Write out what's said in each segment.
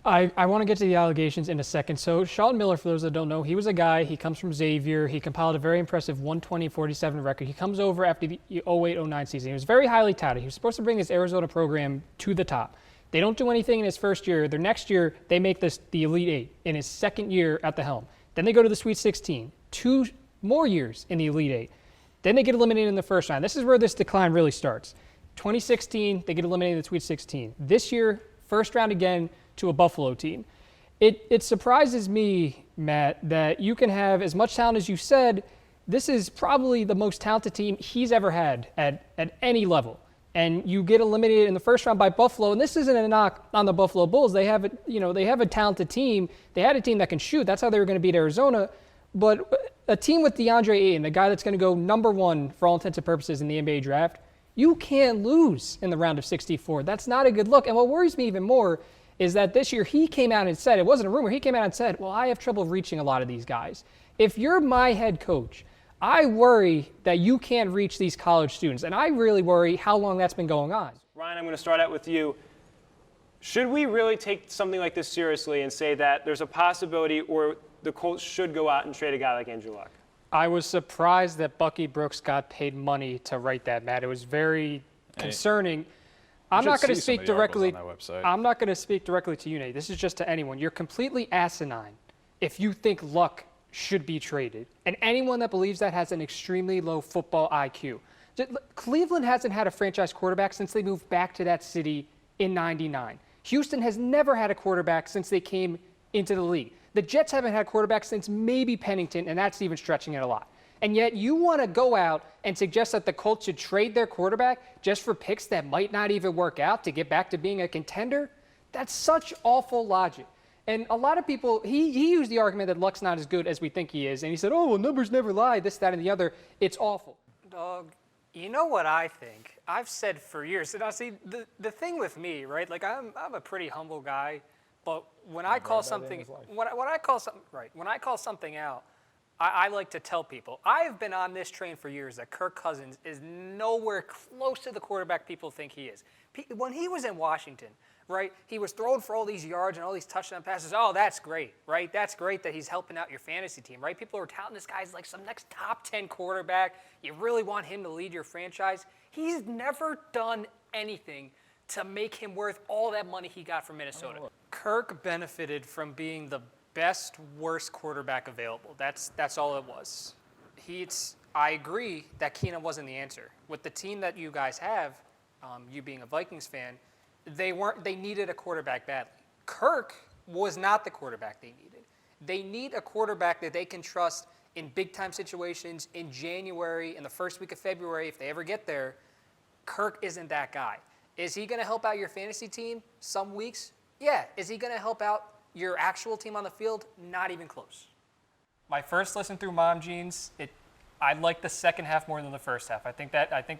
I want to get to the allegations in a second. So Sean Miller, for those that don't know, he was a guy, he comes from Xavier. He compiled a very impressive 120-47 record. He comes over after the 08-09 season. He was very highly touted. He was supposed to bring his Arizona program to the top. They don't do anything in his first year. Their next year, they make the Elite Eight in his second year at the helm. Then they go to the Sweet 16, 2 more years in the Elite Eight. Then they get eliminated in the first round. This is where this decline really starts. 2016, they get eliminated in the Sweet 16. This year, first round again to a Buffalo team. It surprises me, Matt, that you can have as much talent as you said. This is probably the most talented team he's ever had at any level. And you get eliminated in the first round by Buffalo. And this isn't a knock on the Buffalo Bulls. They have a talented team. They had a team that can shoot. That's how they were going to beat Arizona. But a team with DeAndre Ayton, a guy that's going to go number 1 for all intents and purposes in the NBA draft, you can't lose in the round of 64. That's not a good look. And what worries me even more is that this year he came out and said, it wasn't a rumor, he came out and said, well, I have trouble reaching a lot of these guys. If you're my head coach, I worry that you can't reach these college students, and I really worry how long that's been going on. Ryan, I'm going to start out with you. Should we really take something like this seriously and say that there's a possibility or the Colts should go out and trade a guy like Andrew Luck? I was surprised that Bucky Brooks got paid money to write that, Matt. It was very concerning. I'm not going to speak directly. I'm not going to speak directly to you, Nate. This is just to anyone. You're completely asinine if you think Luck should be traded. And anyone that believes that has an extremely low football IQ. Cleveland hasn't had a franchise quarterback since they moved back to that city in '99. Houston has never had a quarterback since they came into the league. The Jets haven't had a quarterback since maybe Pennington, and that's even stretching it a lot. And yet you want to go out and suggest that the Colts should trade their quarterback just for picks that might not even work out to get back to being a contender? That's such awful logic. And a lot of people, he used the argument that Luck's not as good as we think he is. And he said, oh, well, numbers never lie, this, that, and the other. It's awful. Dog, you know what I think? I've said for years. And I see the thing with me, right? Like I'm a pretty humble guy, but when I call something, when I call something out, I like to tell people, I have been on this train for years that Kirk Cousins is nowhere close to the quarterback people think he is. When he was in Washington, right, he was throwing for all these yards and all these touchdown passes. Oh, that's great, right? That's great that he's helping out your fantasy team, right? People are touting this guy's like some next top 10 quarterback. You really want him to lead your franchise. He's never done anything to make him worth all that money he got from Minnesota. Kirk benefited from being the best, worst quarterback available. That's all it was. I agree that Keenum wasn't the answer. With the team that you guys have, you being a Vikings fan, they needed a quarterback badly. Kirk was not the quarterback they needed. They need a quarterback that they can trust in big-time situations in January, in the first week of February, if they ever get there. Kirk isn't that guy. Is he going to help out your fantasy team some weeks? Yeah. Is he going to help out your actual team on the field? Not even close. My first listen through Mom Jeans, I like the second half more than the first half. I think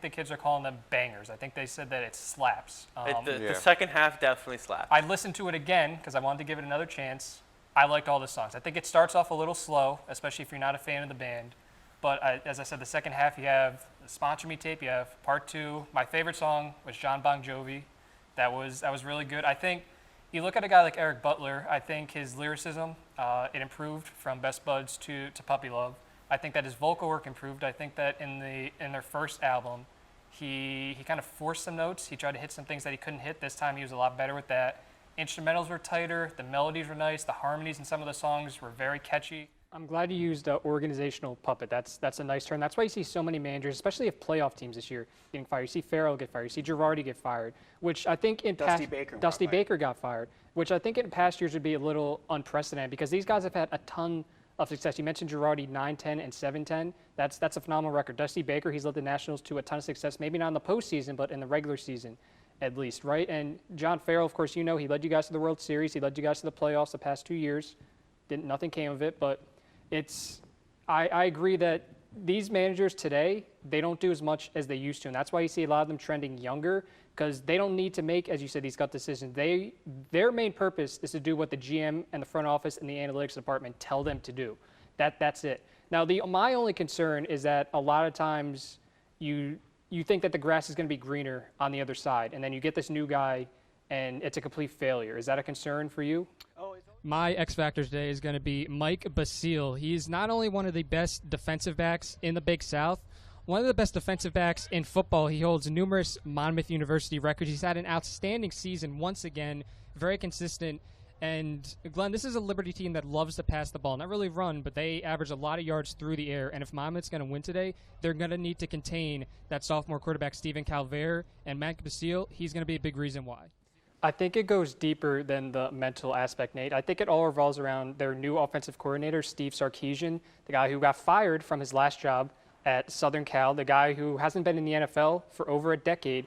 the kids are calling them bangers. I think they said that it slaps. The second half definitely slaps. I listened to it again because I wanted to give it another chance. I liked all the songs. I think it starts off a little slow, especially if you're not a fan of the band. But as I said, the second half, you have the Sponsor Me tape, you have part 2. My favorite song was John Bon Jovi. That was really good. I think you look at a guy like Eric Butler, I think his lyricism, it improved from Best Buds to Puppy Love. I think that his vocal work improved. I think that in their first album, he kind of forced some notes. He tried to hit some things that he couldn't hit. This time he was a lot better with that. Instrumentals were tighter. The melodies were nice. The harmonies in some of the songs were very catchy. I'm glad you used organizational puppet. That's a nice term. That's why you see so many managers, especially if playoff teams this year, getting fired. You see Farrell get fired. You see Girardi get fired, which I think in Dusty Baker got fired, which I think in past years would be a little unprecedented because these guys have had a ton of success. You mentioned Girardi 9-10 and 7-10. That's a phenomenal record. Dusty Baker, he's led the Nationals to a ton of success, maybe not in the postseason, but in the regular season at least, right? And John Farrell, of course, he led you guys to the World Series. He led you guys to the playoffs the past 2 years. Nothing came of it, but I agree that these managers today, they don't do as much as they used to, and that's why you see a lot of them trending younger because they don't need to make, as you said, these gut decisions. Their main purpose is to do what the GM and the front office and the analytics department tell them to do. That's it. Now, my only concern is that a lot of times you think that the grass is going to be greener on the other side, and then you get this new guy and it's a complete failure. Is that a concern for you? My X Factor today is going to be Mike Basile. He's not only one of the best defensive backs in the Big South, one of the best defensive backs in football. He holds numerous Monmouth University records. He's had an outstanding season once again, very consistent. And, Glenn, this is a Liberty team that loves to pass the ball. Not really run, but they average a lot of yards through the air. And if Monmouth's going to win today, they're going to need to contain that sophomore quarterback, Stephen Calvert. And Mike Basile, he's going to be a big reason why. I think it goes deeper than the mental aspect, Nate. I think it all revolves around their new offensive coordinator, Steve Sarkisian, the guy who got fired from his last job at Southern Cal, the guy who hasn't been in the NFL for over a decade.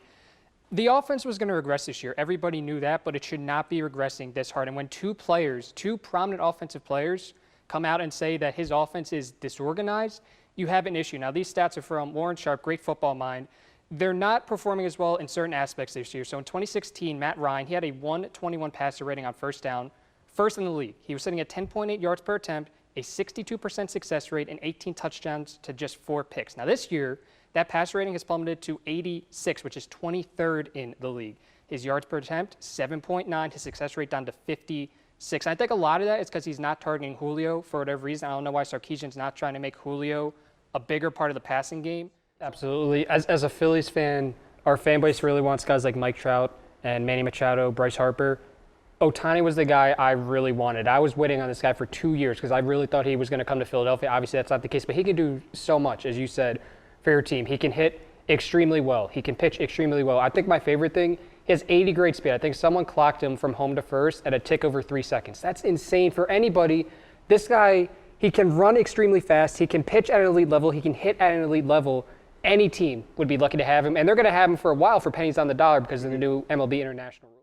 The offense was going to regress this year. Everybody knew that, but it should not be regressing this hard. And when two prominent offensive players, come out and say that his offense is disorganized, you have an issue. Now, these stats are from Warren Sharp, great football mind. They're not performing as well in certain aspects this year. So in 2016, Matt Ryan, he had a 121 passer rating on first down, first in the league. He was sitting at 10.8 yards per attempt, a 62% success rate, and 18 touchdowns to just 4 picks. Now this year, that passer rating has plummeted to 86, which is 23rd in the league. His yards per attempt, 7.9, his success rate down to 56. I think a lot of that is because he's not targeting Julio for whatever reason. I don't know why Sarkisian's not trying to make Julio a bigger part of the passing game. Absolutely. As a Phillies fan, our fan base really wants guys like Mike Trout and Manny Machado, Bryce Harper. Ohtani was the guy I really wanted. I was waiting on this guy for 2 years because I really thought he was going to come to Philadelphia. Obviously, that's not the case, but he can do so much, as you said, for your team. He can hit extremely well. He can pitch extremely well. I think my favorite thing, he has 80 grade speed. I think someone clocked him from home to first at a tick over 3 seconds. That's insane for anybody. This guy, he can run extremely fast. He can pitch at an elite level. He can hit at an elite level. Any team would be lucky to have him, and they're going to have him for a while for pennies on the dollar because of the new MLB international rules.